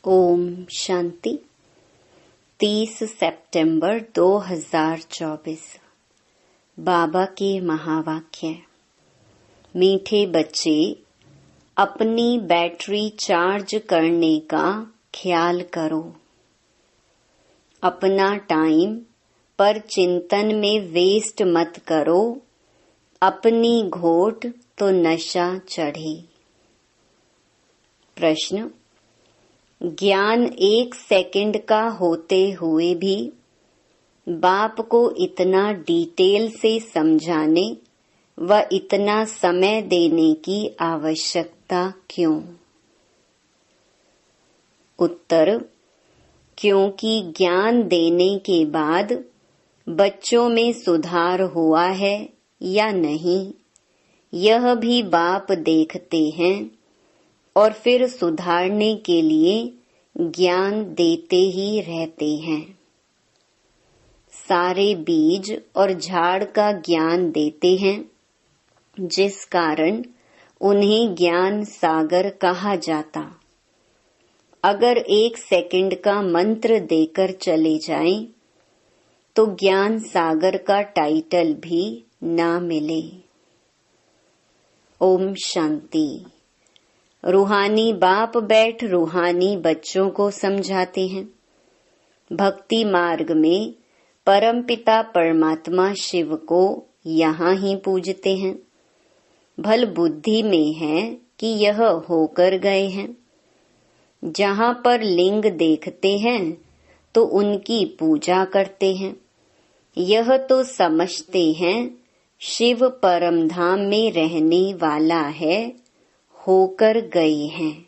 ओम शांति। 30 सितंबर 2024। बाबा के महावाक्य। मीठे बच्चे, अपनी बैटरी चार्ज करने का ख्याल करो। अपना टाइम पर चिंतन में वेस्ट मत करो, अपनी घोट तो नशा चढ़े। प्रश्न। ज्ञान 1 सेकंड का होते हुए भी बाप को इतना डिटेल से समझाने व इतना समय देने की आवश्यकता क्यों? उत्तर। क्योंकि ज्ञान देने के बाद बच्चों में सुधार हुआ है या नहीं, यह भी बाप देखते हैं और फिर सुधारने के लिए ज्ञान देते ही रहते हैं। सारे बीज और झाड़ का ज्ञान देते हैं, जिस कारण उन्हें ज्ञान सागर कहा जाता। अगर 1 सेकंड का मंत्र देकर चले जाएं, तो ज्ञान सागर का टाइटल भी ना मिले। ओम शांति। रूहानी बाप बैठ रूहानी बच्चों को समझाते हैं। भक्ति मार्ग में परमपिता परमात्मा शिव को यहाँ ही पूजते हैं। भल बुद्धि में है कि यह होकर गए हैं। जहाँ पर लिंग देखते हैं तो उनकी पूजा करते हैं। यह तो समझते हैं शिव परम धाम में रहने वाला है, होकर गए हैं,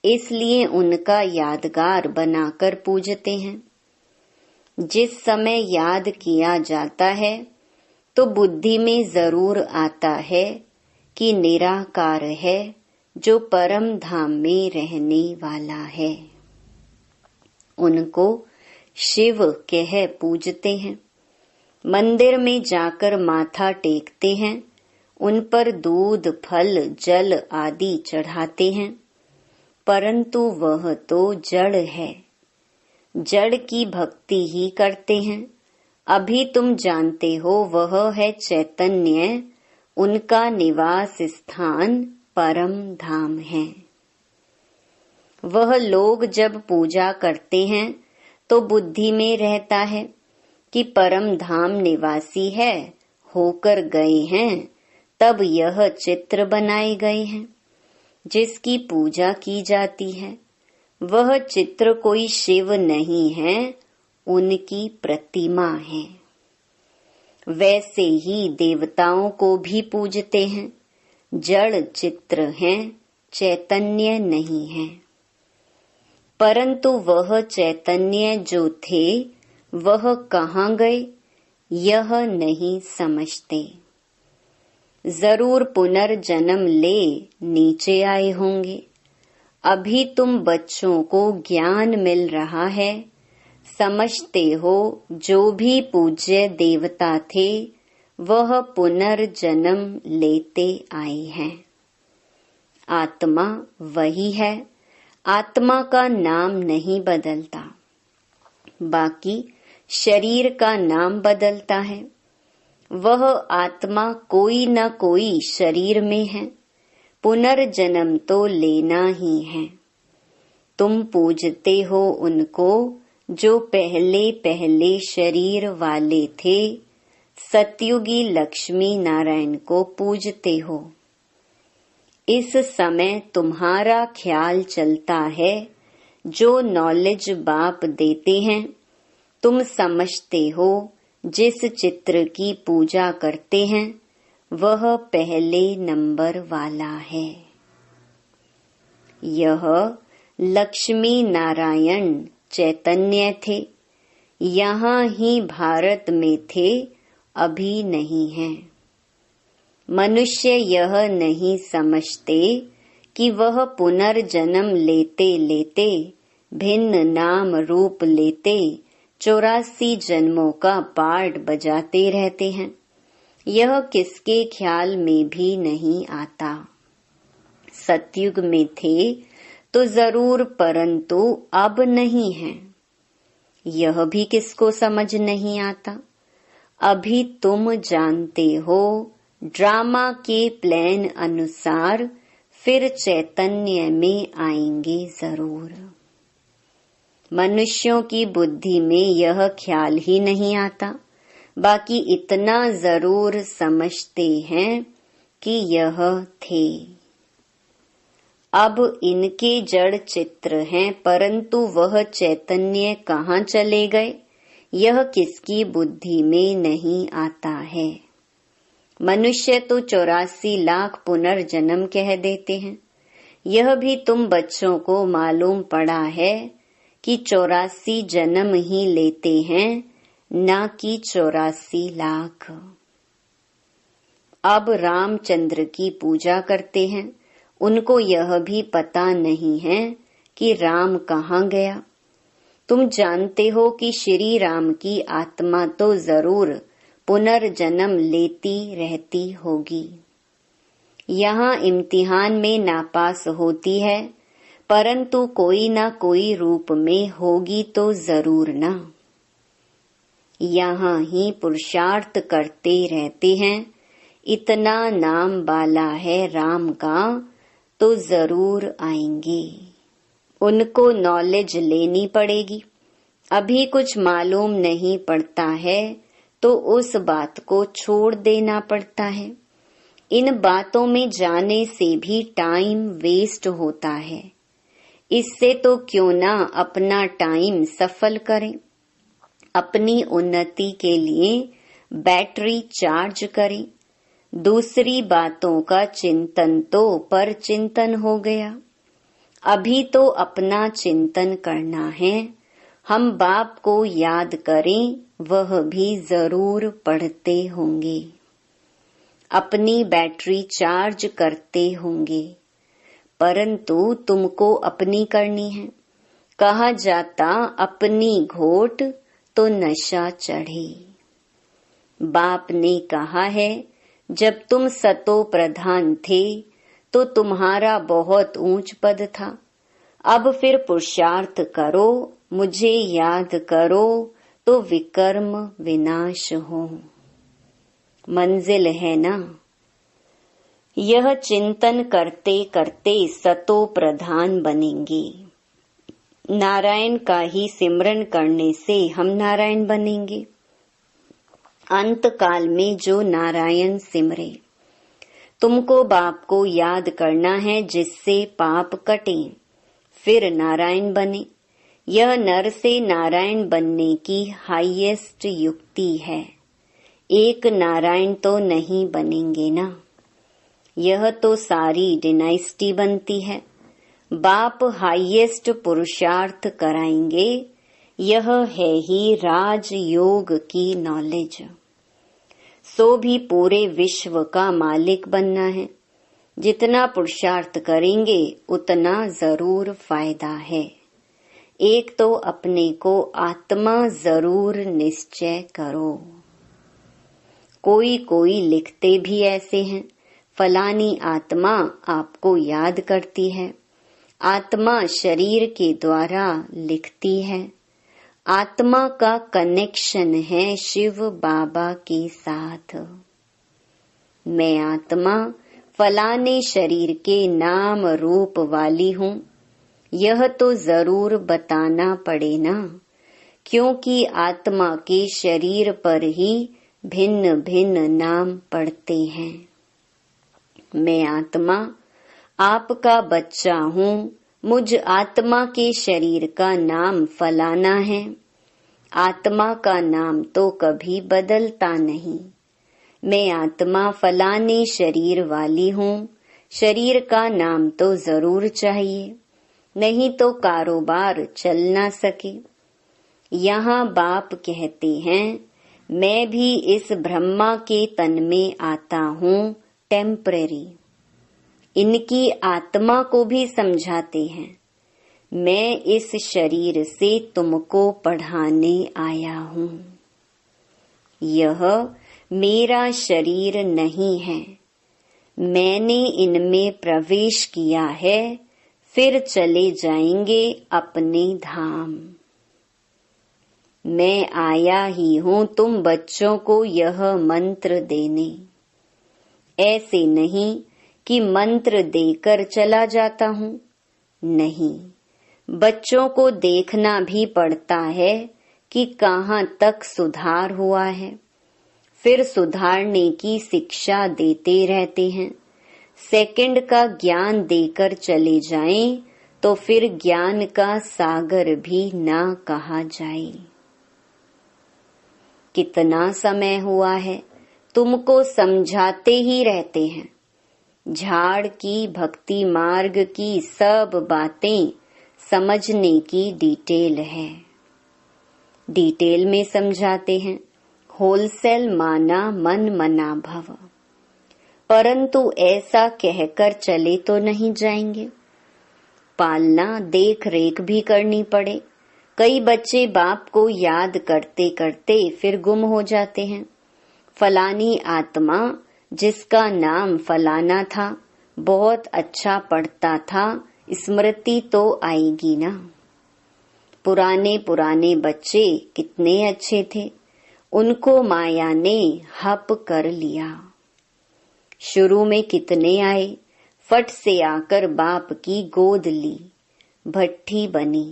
इसलिए उनका यादगार बनाकर पूजते हैं। जिस समय याद किया जाता है तो बुद्धि में जरूर आता है कि निराकार है जो परम धाम में रहने वाला है। उनको शिव कह पूजते हैं। मंदिर में जाकर माथा टेकते हैं, उन पर दूध फल जल आदि चढ़ाते हैं, परंतु वह तो जड़ है। जड़ की भक्ति ही करते हैं। अभी तुम जानते हो वह है चैतन्य, उनका निवास स्थान परम धाम है। वह लोग जब पूजा करते हैं तो बुद्धि में रहता है कि परम धाम निवासी है, होकर गए हैं, तब यह चित्र बनाए गए हैं जिसकी पूजा की जाती है। वह चित्र कोई शिव नहीं है, उनकी प्रतिमा है। वैसे ही देवताओं को भी पूजते हैं। जड़ चित्र हैं, चैतन्य नहीं है। परंतु वह चैतन्य जो थे वह कहाँ गए, यह नहीं समझते। जरूर पुनर्जन्म ले नीचे आए होंगे। अभी तुम बच्चों को ज्ञान मिल रहा है, समझते हो जो भी पूज्य देवता थे वह पुनर्जन्म लेते आए हैं। आत्मा वही है, आत्मा का नाम नहीं बदलता, बाकी शरीर का नाम बदलता है। वह आत्मा कोई न कोई शरीर में है, पुनर्जन्म तो लेना ही है। तुम पूजते हो उनको जो पहले पहले शरीर वाले थे। सतयुगी लक्ष्मी नारायण को पूजते हो। इस समय तुम्हारा ख्याल चलता है, जो नॉलेज बाप देते हैं तुम समझते हो। जिस चित्र की पूजा करते हैं वह पहले नंबर वाला है। यह लक्ष्मी नारायण चैतन्य थे, यहाँ ही भारत में थे, अभी नहीं है। मनुष्य यह नहीं समझते कि वह पुनर्जन्म लेते लेते भिन्न नाम रूप लेते 84 जन्मों का पार्ट बजाते रहते हैं। यह किसके ख्याल में भी नहीं आता। सतयुग में थे तो जरूर, परंतु अब नहीं है। यह भी किसको समझ नहीं आता। अभी तुम जानते हो ड्रामा के प्लान अनुसार फिर चैतन्य में आएंगे जरूर। मनुष्यों की बुद्धि में यह ख्याल ही नहीं आता, बाकी इतना जरूर समझते हैं कि यह थे। अब इनके जड़ चित्र हैं, परंतु वह चैतन्य कहाँ चले गए, यह किसकी बुद्धि में नहीं आता है। मनुष्य तो 84 लाख पुनर्जन्म कह देते हैं। यह भी तुम बच्चों को मालूम पड़ा है कि 84 जन्म ही लेते हैं, न कि 84 लाख। अब रामचंद्र की पूजा करते हैं, उनको यह भी पता नहीं है कि राम कहाँ गया। तुम जानते हो कि श्री राम की आत्मा तो जरूर पुनर्जन्म लेती रहती होगी। यहाँ इम्तिहान में नापास होती है, परंतु कोई ना कोई रूप में होगी तो जरूर ना। यहाँ ही पुरुषार्थ करते रहते हैं, इतना नाम बाला है राम का, तो जरूर आएंगे। उनको नॉलेज लेनी पड़ेगी। अभी कुछ मालूम नहीं पड़ता है तो उस बात को छोड़ देना पड़ता है। इन बातों में जाने से भी टाइम वेस्ट होता है। इससे तो क्यों ना अपना टाइम सफल करें, अपनी उन्नति के लिए बैटरी चार्ज करें। दूसरी बातों का चिंतन तो पर चिंतन हो गया। अभी तो अपना चिंतन करना है। हम बाप को याद करें, वह भी जरूर पढ़ते होंगे, अपनी बैटरी चार्ज करते होंगे, परंतु तुमको अपनी करनी है। कहा जाता अपनी घोट तो नशा चढ़े। बाप ने कहा है जब तुम सतो प्रधान थे तो तुम्हारा बहुत ऊंच पद था। अब फिर पुरुषार्थ करो, मुझे याद करो, तो विकर्म विनाश हो। मंजिल है ना। यह चिंतन करते करते सतो प्रधान बनेंगे। नारायण का ही सिमरन करने से हम नारायण बनेंगे। अंत काल में जो नारायण सिमरे, तुमको बाप को याद करना है जिससे पाप कटे, फिर नारायण बने। यह नर से नारायण बनने की हाईएस्ट युक्ति है। एक नारायण तो नहीं बनेंगे ना। यह तो सारी डिनाइस्टी बनती है। बाप हाईएस्ट पुरुषार्थ कराएंगे। यह है ही राज योग की नॉलेज। सो भी पूरे विश्व का मालिक बनना है। जितना पुरुषार्थ करेंगे उतना जरूर फायदा है। एक तो अपने को आत्मा जरूर निश्चय करो। कोई कोई लिखते भी ऐसे हैं, फलानी आत्मा आपको याद करती है। आत्मा शरीर के द्वारा लिखती है। आत्मा का कनेक्शन है शिव बाबा के साथ। मैं आत्मा फलाने शरीर के नाम रूप वाली हूँ, यह तो जरूर बताना पड़े ना, क्योंकि आत्मा के शरीर पर ही भिन्न भिन्न नाम पड़ते हैं। मैं आत्मा आपका बच्चा हूँ, मुझ आत्मा के शरीर का नाम फलाना है। आत्मा का नाम तो कभी बदलता नहीं। मैं आत्मा फलाने शरीर वाली हूँ, शरीर का नाम तो जरूर चाहिए, नहीं तो कारोबार चल ना सके। यहाँ बाप कहते हैं मैं भी इस ब्रह्मा के तन में आता हूँ टेम्परेरी। इनकी आत्मा को भी समझाते हैं मैं इस शरीर से तुमको पढ़ाने आया हूँ। यह मेरा शरीर नहीं है, मैंने इनमें प्रवेश किया है, फिर चले जाएंगे अपने धाम। मैं आया ही हूँ तुम बच्चों को यह मंत्र देने। ऐसे नहीं कि मंत्र देकर चला जाता हूँ, नहीं, बच्चों को देखना भी पड़ता है कि कहाँ तक सुधार हुआ है। फिर सुधारने की शिक्षा देते रहते हैं। सेकंड का ज्ञान देकर चले जाएं तो फिर ज्ञान का सागर भी ना कहा जाए। कितना समय हुआ है तुमको समझाते ही रहते हैं। झाड़ की, भक्ति मार्ग की सब बातें समझने की डिटेल है। डिटेल में समझाते हैं। होलसेल माना मन मना भव। परंतु ऐसा कहकर चले तो नहीं जाएंगे। पालना देख रेख भी करनी पड़े। कई बच्चे बाप को याद करते करते फिर गुम हो जाते हैं। फलानी आत्मा जिसका नाम फलाना था, बहुत अच्छा पढ़ता था, स्मृति तो आएगी ना। पुराने पुराने बच्चे कितने अच्छे थे, उनको माया ने हप कर लिया। शुरू में कितने आए, फट से आकर बाप की गोद ली, भट्ठी बनी।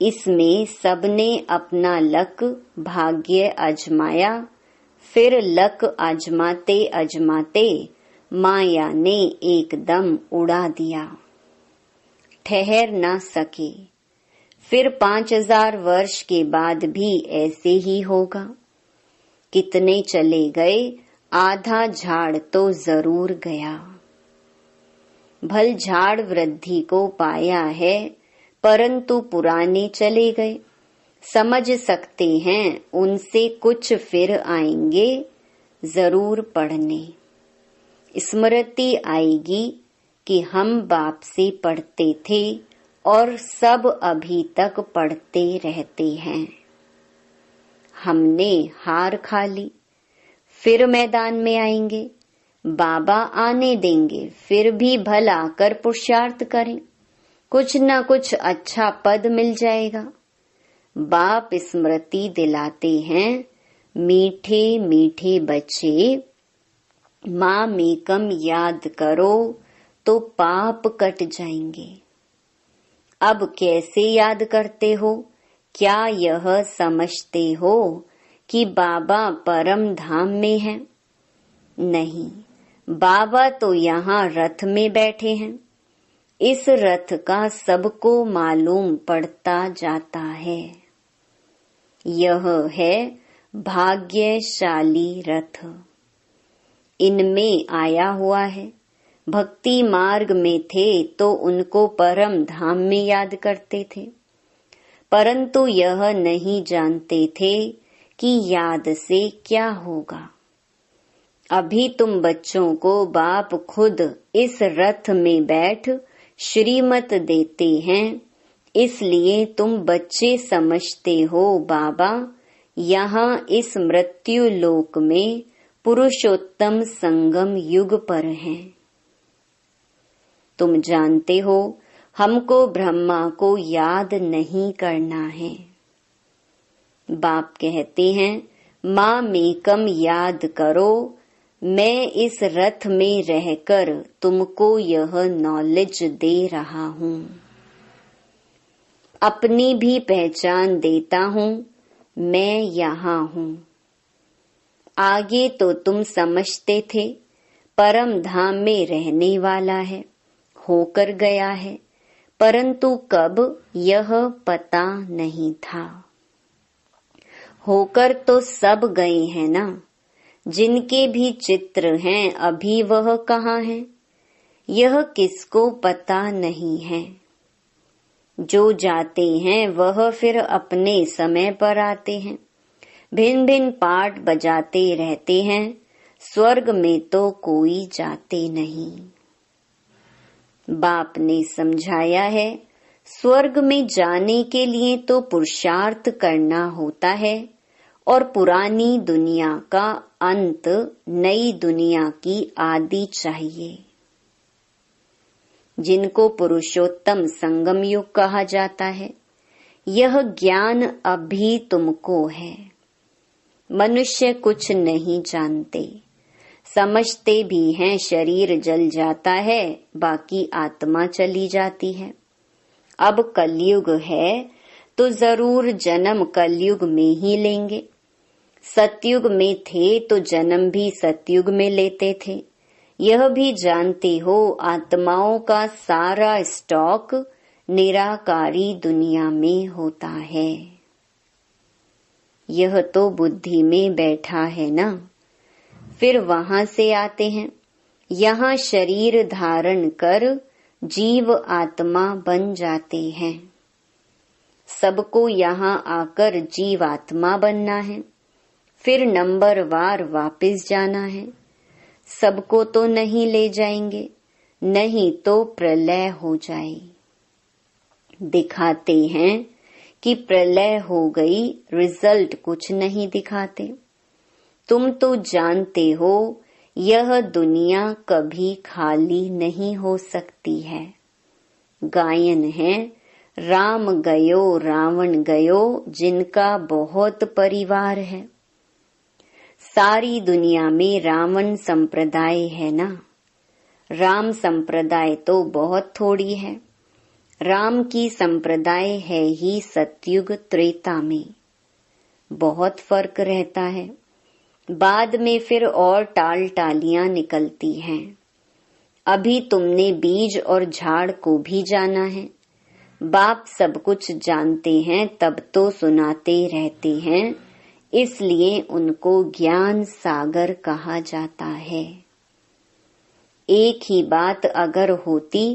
इसमें सबने अपना लक भाग्य आजमाया। फिर लक आजमाते आजमाते माया ने एकदम उड़ा दिया, ठहर ना सके। फिर 5000 वर्ष के बाद भी ऐसे ही होगा। कितने चले गए, आधा झाड़ तो जरूर गया। भल झाड़ वृद्धि को पाया है, परंतु पुराने चले गए। समझ सकते हैं उनसे कुछ फिर आएंगे जरूर पढ़ने। स्मृति आएगी कि हम बाप से पढ़ते थे और सब अभी तक पढ़ते रहते हैं। हमने हार खा ली, फिर मैदान में आएंगे। बाबा आने देंगे, फिर भी भल आकर पुरुषार्थ करें, कुछ न कुछ अच्छा पद मिल जाएगा। बाप स्मृति दिलाते हैं, मीठे मीठे बच्चे, माँ मेकम याद करो तो पाप कट जाएंगे। अब कैसे याद करते हो? क्या यह समझते हो कि बाबा परम धाम में है? नहीं, बाबा तो यहाँ रथ में बैठे हैं। इस रथ का सबको मालूम पड़ता जाता है। यह है भाग्यशाली रथ, इनमें आया हुआ है। भक्ति मार्ग में थे तो उनको परम धाम में याद करते थे, परंतु यह नहीं जानते थे कि याद से क्या होगा। अभी तुम बच्चों को बाप खुद इस रथ में बैठ श्रीमत देते हैं, इसलिए तुम बच्चे समझते हो बाबा यहाँ इस मृत्यु लोक में पुरुषोत्तम संगम युग पर हैं। तुम जानते हो हमको ब्रह्मा को याद नहीं करना है। बाप कहते हैं माँ मेकम याद करो, मैं इस रथ में रहकर तुमको यह नॉलेज दे रहा हूँ। अपनी भी पहचान देता हूँ, मैं यहाँ हूँ। आगे तो तुम समझते थे परम धाम में रहने वाला है, होकर गया है, परंतु कब यह पता नहीं था। होकर तो सब गए हैं ना। जिनके भी चित्र हैं अभी वह कहाँ हैं, यह किसको पता नहीं है। जो जाते हैं वह फिर अपने समय पर आते हैं, भिन्न भिन्न पाठ बजाते रहते हैं। स्वर्ग में तो कोई जाते नहीं। बाप ने समझाया है स्वर्ग में जाने के लिए तो पुरुषार्थ करना होता है और पुरानी दुनिया का अंत नई दुनिया की आदि चाहिए। जिनको पुरुषोत्तम संगम युग कहा जाता है, यह ज्ञान अभी तुमको है। मनुष्य कुछ नहीं जानते, समझते भी हैं शरीर जल जाता है, बाकी आत्मा चली जाती है। अब कलयुग है तो जरूर जन्म कलयुग में ही लेंगे। सतयुग में थे तो जन्म भी सतयुग में लेते थे। यह भी जानते हो आत्माओं का सारा स्टॉक निराकारी दुनिया में होता है। यह तो बुद्धि में बैठा है ना। फिर वहां से आते हैं, यहाँ शरीर धारण कर जीव आत्मा बन जाते हैं। सबको यहाँ आकर जीव आत्मा बनना है, फिर नंबरवार वापस जाना है। सबको तो नहीं ले जाएंगे, नहीं तो प्रलय हो जाए। दिखाते हैं कि प्रलय हो गई, रिजल्ट कुछ नहीं दिखाते। तुम तो जानते हो यह दुनिया कभी खाली नहीं हो सकती है। गायन है, राम गयो रावण गयो, जिनका बहुत परिवार है। सारी दुनिया में रावण संप्रदाय है ना, राम संप्रदाय तो बहुत थोड़ी है। राम की संप्रदाय है ही सतयुग त्रेता में, बहुत फर्क रहता है। बाद में फिर और टाल टालियां निकलती हैं। अभी तुमने बीज और झाड़ को भी जाना है। बाप सब कुछ जानते हैं, तब तो सुनाते रहते हैं, इसलिए उनको ज्ञान सागर कहा जाता है। एक ही बात अगर होती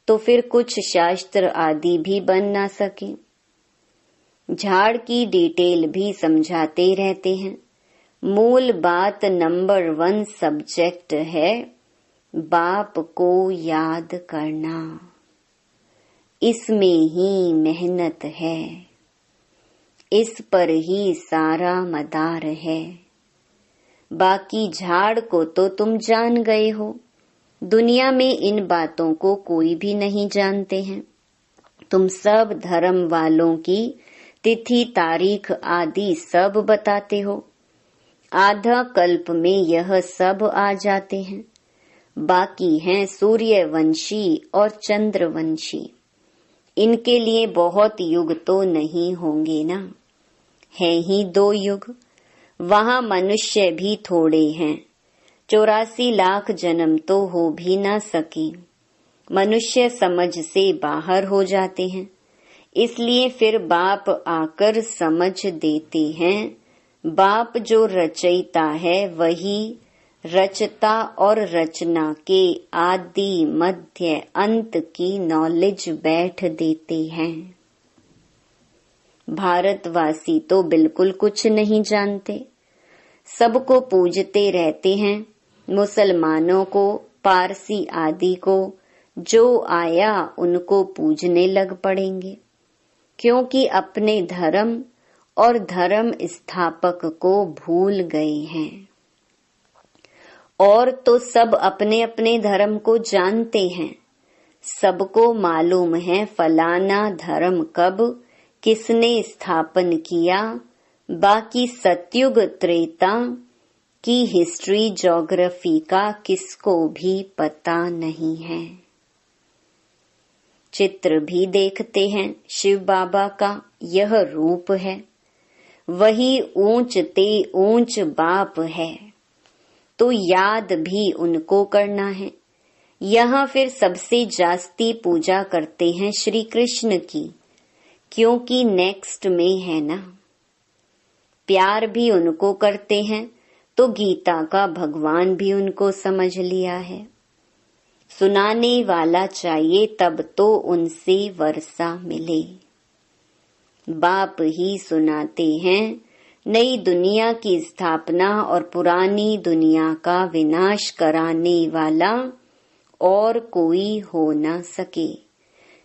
तो फिर कुछ शास्त्र आदि भी बन ना सके। झाड़ की डिटेल भी समझाते रहते हैं। मूल बात नंबर 1 सब्जेक्ट है, बाप को याद करना। इसमें ही मेहनत है, इस पर ही सारा मदार है। बाकी झाड़ को तो तुम जान गए हो। दुनिया में इन बातों को कोई भी नहीं जानते हैं। तुम सब धर्म वालों की तिथि तारीख आदि सब बताते हो। आधा कल्प में यह सब आ जाते हैं। बाकी हैं सूर्यवंशी और चंद्रवंशी। इनके लिए बहुत युग तो नहीं होंगे ना, है ही 2 युग। वहां मनुष्य भी थोड़े हैं, 84 लाख जन्म तो हो भी ना सके। मनुष्य समझ से बाहर हो जाते हैं, इसलिए फिर बाप आकर समझ देते हैं। बाप जो रचयिता है वही रचता और रचना के आदि मध्य अंत की नॉलेज बैठ देते हैं। भारतवासी तो बिल्कुल कुछ नहीं जानते, सबको पूजते रहते हैं। मुसलमानों को, पारसी आदि को, जो आया उनको पूजने लग पड़ेंगे, क्योंकि अपने धर्म और धर्म स्थापक को भूल गए हैं। और तो सब अपने अपने धर्म को जानते हैं। सबको मालूम है फलाना धर्म कब किसने स्थापन किया। बाकी सतयुग त्रेता की हिस्ट्री ज्योग्राफी का किसको भी पता नहीं है। चित्र भी देखते हैं शिव बाबा का, यह रूप है। वही ऊंच ते ऊंच बाप है, तो याद भी उनको करना है। यहाँ फिर सबसे जास्ती पूजा करते हैं श्री कृष्ण की, क्योंकि नेक्स्ट में है ना। प्यार भी उनको करते हैं, तो गीता का भगवान भी उनको समझ लिया है। सुनाने वाला चाहिए तब तो उनसे वर्षा मिले। बाप ही सुनाते हैं, नई दुनिया की स्थापना और पुरानी दुनिया का विनाश कराने वाला और कोई हो न सके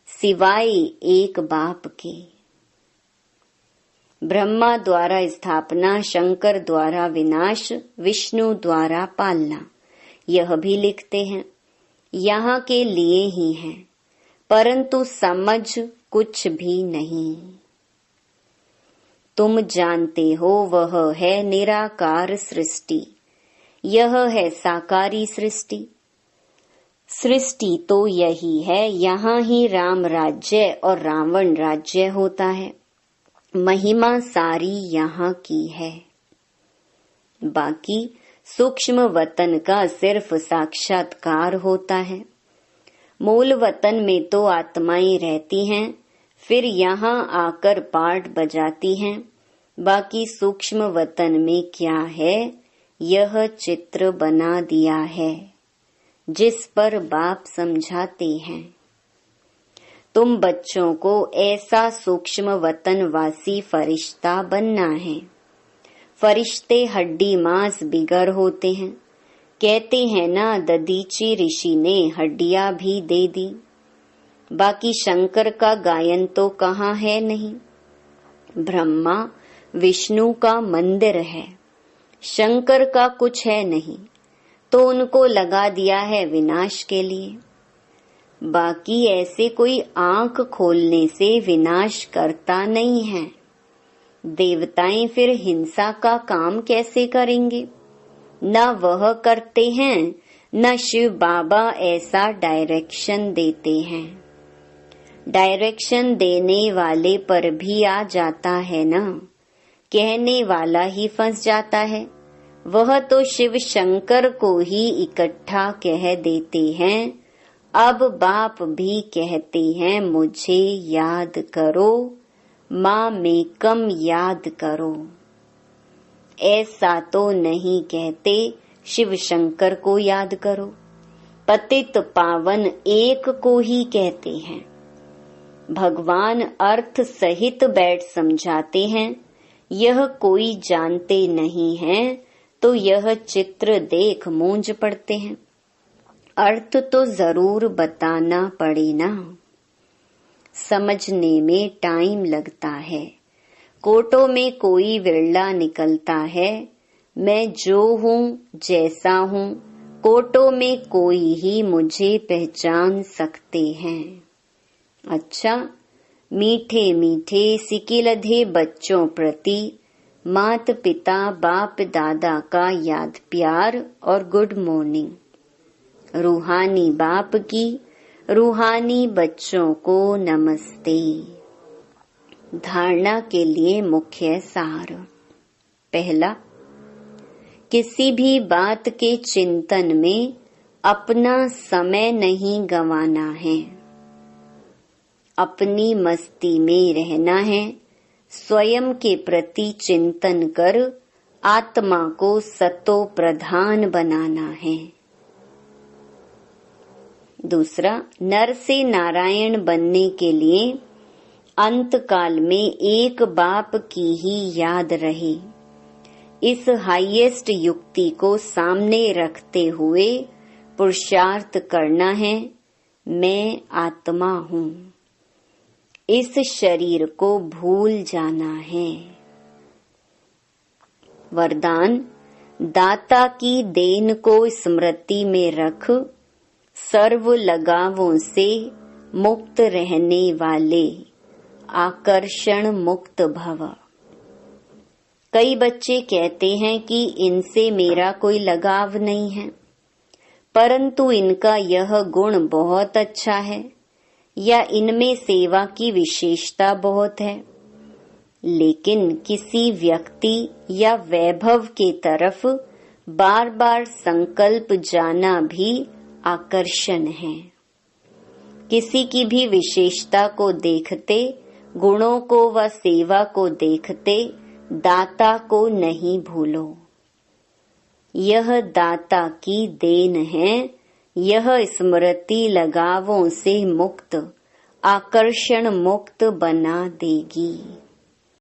सिवाय एक बाप के। ब्रह्मा द्वारा स्थापना, शंकर द्वारा विनाश, विष्णु द्वारा पालना, यह भी लिखते हैं। यहाँ के लिए ही है, परंतु समझ कुछ भी नहीं। तुम जानते हो वह है निराकार सृष्टि, यह है साकारी सृष्टि। सृष्टि तो यही है, यहाँ ही राम राज्य और रावण राज्य होता है। महिमा सारी यहाँ की है। बाकी सूक्ष्म वतन का सिर्फ साक्षात्कार होता है। मूल वतन में तो आत्माएं रहती हैं, फिर यहाँ आकर पाठ बजाती हैं। बाकी सूक्ष्म वतन में क्या है, यह चित्र बना दिया है, जिस पर बाप समझाते हैं। तुम बच्चों को ऐसा सूक्ष्म वतनवासी फरिश्ता बनना है। फरिश्ते हड्डी मांस बिगर होते हैं। कहते हैं ना, ददीची ऋषि ने हड्डियां भी दे दी। बाकी शंकर का गायन तो कहाँ है नहीं। ब्रह्मा विष्णु का मंदिर है, शंकर का कुछ है नहीं, तो उनको लगा दिया है विनाश के लिए। बाकी ऐसे कोई आंख खोलने से विनाश करता नहीं है। देवताएं फिर हिंसा का काम कैसे करेंगे? न वह करते हैं, न शिव बाबा ऐसा डायरेक्शन देते हैं। डायरेक्शन देने वाले पर भी आ जाता है ना, कहने वाला ही फंस जाता है। वह तो शिव शंकर को ही इकट्ठा कह देते हैं। अब बाप भी कहते हैं मुझे याद करो, माँ मेकम याद करो। ऐसा तो नहीं कहते शिव शंकर को याद करो, पतित पावन एक को ही कहते हैं। भगवान अर्थ सहित बैठ समझाते हैं। यह कोई जानते नहीं है तो यह चित्र देख मूंझ पड़ते हैं। अर्थ तो जरूर बताना पड़े ना, समझने में टाइम लगता है। कोटों में कोई विरला निकलता है। मैं जो हूँ जैसा हूँ, कोटों में कोई ही मुझे पहचान सकते हैं। अच्छा, मीठे मीठे सिकिलधे बच्चों प्रति मात पिता बाप दादा का याद प्यार और गुड मॉर्निंग। रूहानी बाप की रूहानी बच्चों को नमस्ते। धारणा के लिए मुख्य सार। पहला, किसी भी बात के चिंतन में अपना समय नहीं गंवाना है। अपनी मस्ती में रहना है। स्वयं के प्रति चिंतन कर आत्मा को सतो प्रधान बनाना है। दूसरा, नर से नारायण बनने के लिए अंत काल में एक बाप की ही याद रहे। इस हाईएस्ट युक्ति को सामने रखते हुए पुरुषार्थ करना है। मैं आत्मा हूँ, इस शरीर को भूल जाना है। वरदान, दाता की देन को स्मृति में रख, सर्व लगावों से मुक्त रहने वाले आकर्षण मुक्त भव। कई बच्चे कहते हैं कि इनसे मेरा कोई लगाव नहीं है, परंतु इनका यह गुण बहुत अच्छा है या इनमें सेवा की विशेषता बहुत है। लेकिन किसी व्यक्ति या वैभव के तरफ बार बार संकल्प जाना भी आकर्षण है। किसी की भी विशेषता को देखते, गुणों को व सेवा को देखते दाता को नहीं भूलो। यह दाता की देन है। यह स्मृति लगावों से मुक्त, आकर्षण मुक्त बना देगी।